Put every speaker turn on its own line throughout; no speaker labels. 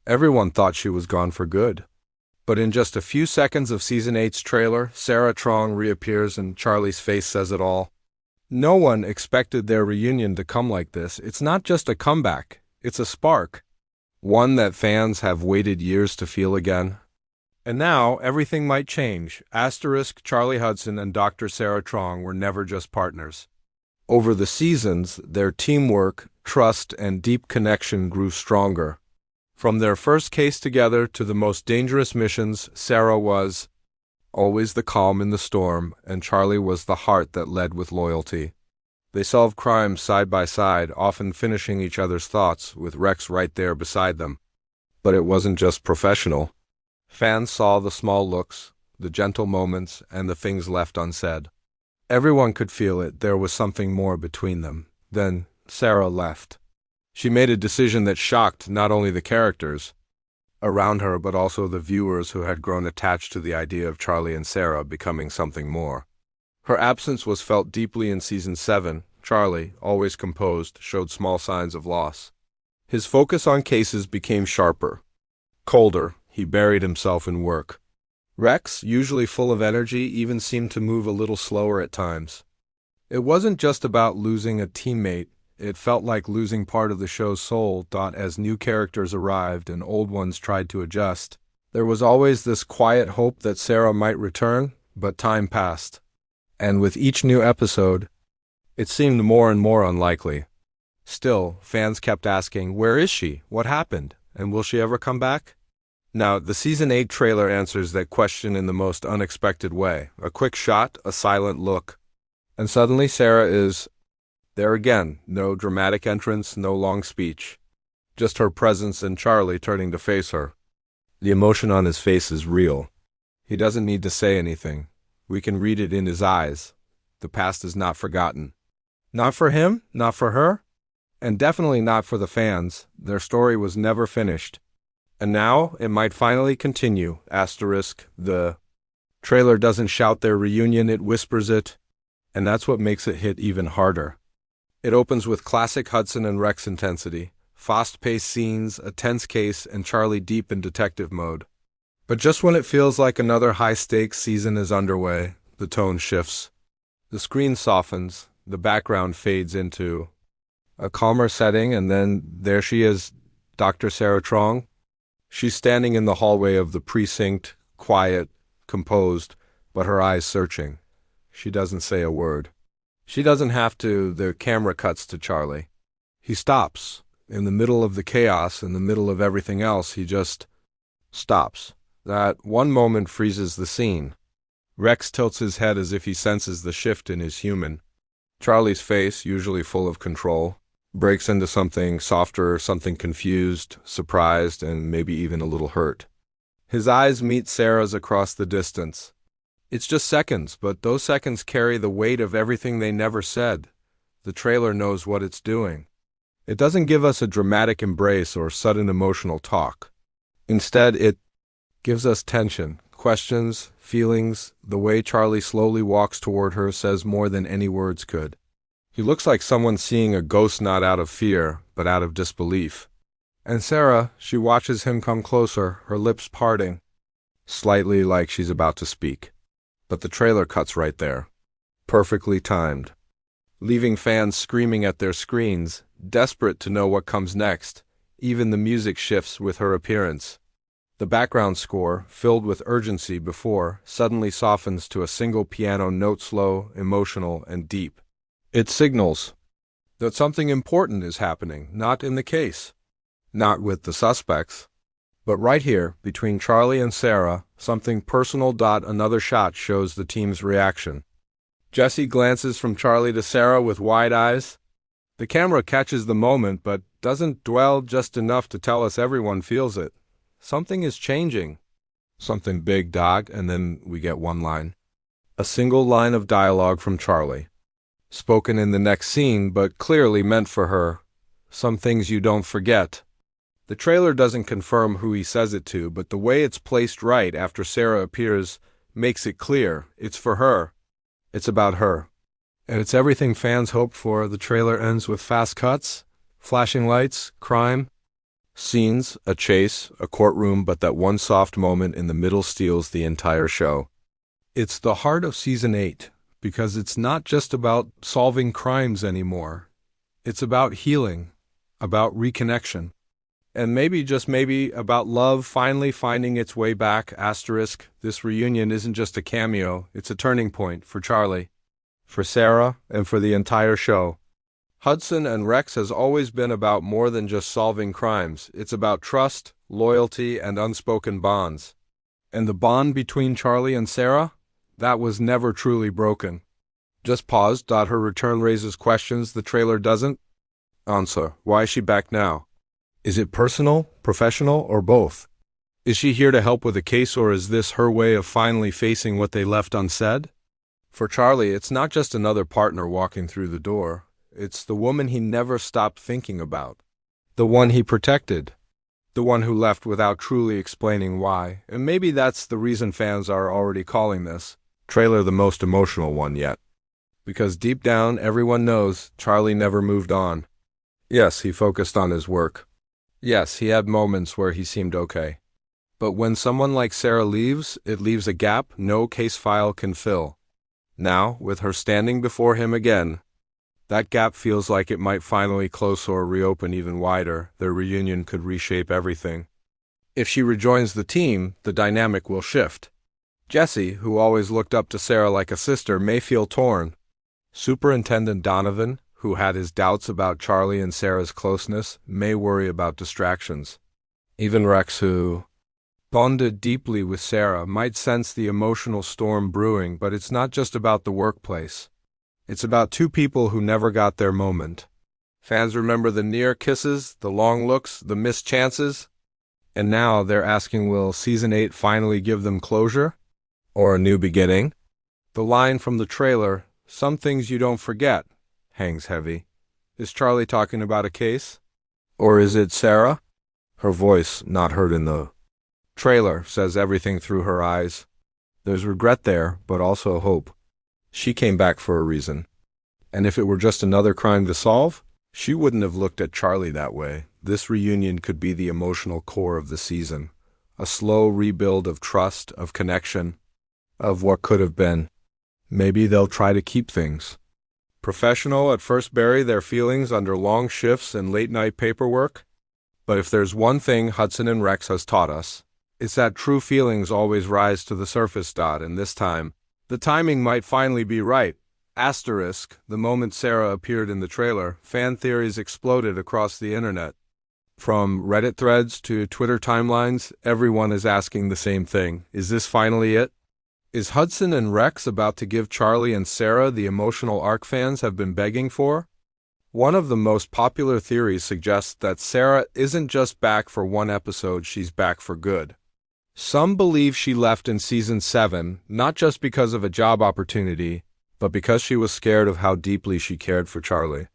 Everyone thought she was gone for good. But in just a few seconds of Season 8's trailer, Sarah Trong reappears and Charlie's face says it all. No one expected their reunion to come like this. It's not just a comeback, it's a spark. One that fans have waited years to feel again. And now, everything might change. Asterisk Charlie Hudson and Dr. Sarah Trong were never just partners. Over the seasons, their teamwork, trust, and deep connection grew stronger. From their first case together to the most dangerous missions, Sarah was always the calm in the storm, and Charlie was the heart that led with loyalty. They solved crimes side by side, often finishing each other's thoughts, with Rex right there beside them. But it wasn't just professional. Fans saw the small looks, the gentle moments, and the things left unsaid. Everyone could feel it. There was something more between them. Then Sarah left. She made a decision that shocked not only the characters around her, but also the viewers who had grown attached to the idea of Charlie and Sarah becoming something more. Her absence was felt deeply in Season 7. Charlie, always composed, showed small signs of loss. His focus on cases became sharper, colder. He buried himself in work. Rex, usually full of energy, even seemed to move a little slower at times. It wasn't just about losing a teammate. It felt like losing part of the show's soul. As new characters arrived and old ones tried to adjust, there was always this quiet hope that Sarah might return, but time passed. And with each new episode, it seemed more and more unlikely. Still, fans kept asking, where is she? What happened? And will she ever come back? Now, the Season 8 trailer answers that question in the most unexpected way. A quick shot, a silent look. And suddenly Sarah is there again. No dramatic entrance, no long speech. Just her presence and Charlie turning to face her. The emotion on his face is real. He doesn't need to say anything. We can read it in his eyes. The past is not forgotten. Not for him, not for her, and definitely not for the fans. Their story was never finished. And now, it might finally continue. Asterisk, the trailer doesn't shout their reunion, it whispers it, and that's what makes it hit even harder. It opens with classic Hudson and Rex intensity, fast-paced scenes, a tense case, and Charlie deep in detective mode. But just when it feels like another high-stakes season is underway, the tone shifts. The screen softens, the background fades into a calmer setting, and then there she is, Dr. Sarah Trong. She's standing in the hallway of the precinct, quiet, composed, but her eyes searching. She doesn't say a word. She doesn't have to. The camera cuts to Charlie. He stops. In the middle of the chaos, in the middle of everything else, he just stops. That one moment freezes the scene. Rex tilts his head as if he senses the shift in his human. Charlie's face, usually full of control, breaks into something softer, something confused, surprised, and maybe even a little hurt. His eyes meet Sarah's across the distance. It's just seconds, but those seconds carry the weight of everything they never said. The trailer knows what it's doing. It doesn't give us a dramatic embrace or sudden emotional talk. Instead, it gives us tension, questions, feelings. The way Charlie slowly walks toward her says more than any words could. He looks like someone seeing a ghost, not out of fear, but out of disbelief. And Sarah, she watches him come closer, her lips parting, slightly like she's about to speak. But the trailer cuts right there. Perfectly timed. Leaving fans screaming at their screens, desperate to know what comes next. Even the music shifts with her appearance. The background score, filled with urgency before, suddenly softens to a single piano note, slow, emotional, and deep. It signals that something important is happening, not in the case, not with the suspects, but right here, between Charlie and Sarah, something personal. Another shot shows the team's reaction. Jesse glances from Charlie to Sarah with wide eyes. The camera catches the moment, but doesn't dwell just enough to tell us everyone feels it. Something is changing. Something big, and then we get one line. A single line of dialogue from Charlie. Spoken in the next scene, but clearly meant for her. Some things you don't forget. The trailer doesn't confirm who he says it to, but the way it's placed right after Sarah appears makes it clear. It's for her. It's about her. And it's everything fans hoped for. The trailer ends with fast cuts, flashing lights, crime, Scenes, a chase, a courtroom, but that one soft moment in the middle steals the entire show. It's the heart of season 8, because it's not just about solving crimes anymore. It's about healing, about reconnection, and maybe, just maybe, about love finally finding its way back. This reunion isn't just a cameo, it's a turning point for Charlie, for Sarah, and for the entire show. Hudson and Rex has always been about more than just solving crimes. It's about trust, loyalty, and unspoken bonds. And the bond between Charlie and Sarah? That was never truly broken. Just pause. Her return raises questions the trailer doesn't answer. Why is she back now? Is it personal, professional, or both? Is she here to help with a case, or is this her way of finally facing what they left unsaid? For Charlie, it's not just another partner walking through the door. It's the woman he never stopped thinking about. The one he protected. The one who left without truly explaining why. And maybe that's the reason fans are already calling this trailer the most emotional one yet. Because deep down, everyone knows Charlie never moved on. Yes, he focused on his work. Yes, he had moments where he seemed okay. But when someone like Sarah leaves, it leaves a gap no case file can fill. Now, with her standing before him again, that gap feels like it might finally close or reopen even wider. Their reunion could reshape everything. If she rejoins the team, the dynamic will shift. Jesse, who always looked up to Sarah like a sister, may feel torn. Superintendent Donovan, who had his doubts about Charlie and Sarah's closeness, may worry about distractions. Even Rex, who bonded deeply with Sarah, might sense the emotional storm brewing, but it's not just about the workplace. It's about two people who never got their moment. Fans remember the near kisses, the long looks, the missed chances, and now they're asking, will Season 8 finally give them closure? Or a new beginning? The line from the trailer, "Some things you don't forget," hangs heavy. Is Charlie talking about a case? Or is it Sarah? Her voice, not heard in the trailer, says everything through her eyes. There's regret there, but also hope. She came back for a reason. And if it were just another crime to solve, she wouldn't have looked at Charlie that way. This reunion could be the emotional core of the season. A slow rebuild of trust, of connection, of what could have been. Maybe they'll try to keep things professional at first, bury their feelings under long shifts and late-night paperwork. But if there's one thing Hudson and Rex has taught us, it's that true feelings always rise to the surface. And this time, the timing might finally be right. The moment Sarah appeared in the trailer, fan theories exploded across the internet. From Reddit threads to Twitter timelines, everyone is asking the same thing. Is this finally it? Is Hudson and Rex about to give Charlie and Sarah the emotional arc fans have been begging for? One of the most popular theories suggests that Sarah isn't just back for one episode, she's back for good. Some believe she left in Season 7, not just because of a job opportunity, but because she was scared of how deeply she cared for Charlie.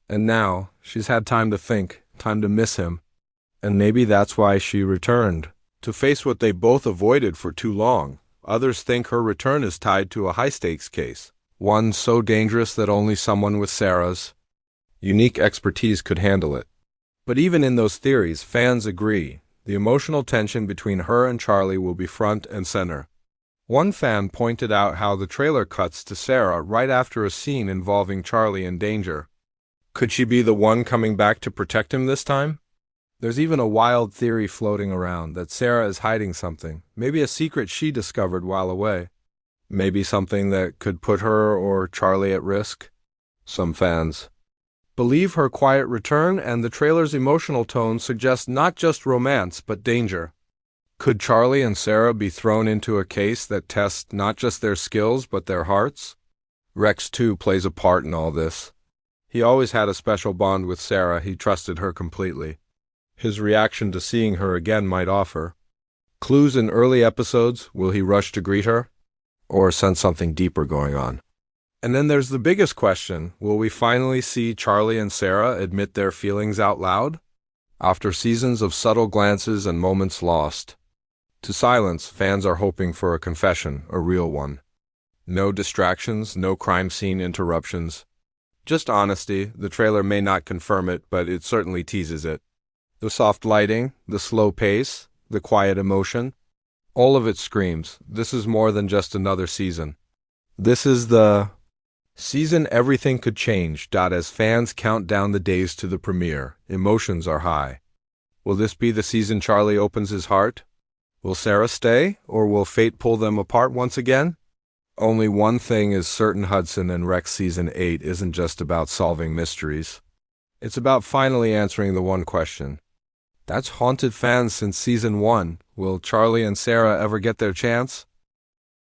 And now, she's had time to think, time to miss him. And maybe that's why she returned, to face what they both avoided for too long. Others think her return is tied to a high-stakes case, one so dangerous that only someone with Sarah's unique expertise could handle it. But even in those theories, fans agree. The emotional tension between her and Charlie will be front and center. One fan pointed out how the trailer cuts to Sarah right after a scene involving Charlie in danger. Could she be the one coming back to protect him this time? There's even a wild theory floating around that Sarah is hiding something, maybe a secret she discovered while away. Maybe something that could put her or Charlie at risk. Some fans believe her quiet return, and the trailer's emotional tone suggests not just romance, but danger. Could Charlie and Sarah be thrown into a case that tests not just their skills, but their hearts? Rex, too, plays a part in all this. He always had a special bond with Sarah. He trusted her completely. His reaction to seeing her again might offer clues in early episodes. Will he rush to greet her? Or sense something deeper going on? And then there's the biggest question. Will we finally see Charlie and Sarah admit their feelings out loud? After seasons of subtle glances and moments lost to silence, fans are hoping for a confession, a real one. No distractions, no crime scene interruptions. Just honesty. The trailer may not confirm it, but it certainly teases it. The soft lighting, the slow pace, the quiet emotion, all of it screams, this is more than just another season. This is the season everything could change. As fans count down the days to the premiere, emotions are high. Will this be the season Charlie opens his heart? Will Sarah stay, or will fate pull them apart once again? Only one thing is certain: Hudson and Rex Season 8 isn't just about solving mysteries. It's about finally answering the one question that's haunted fans since Season 1. Will Charlie and Sarah ever get their chance?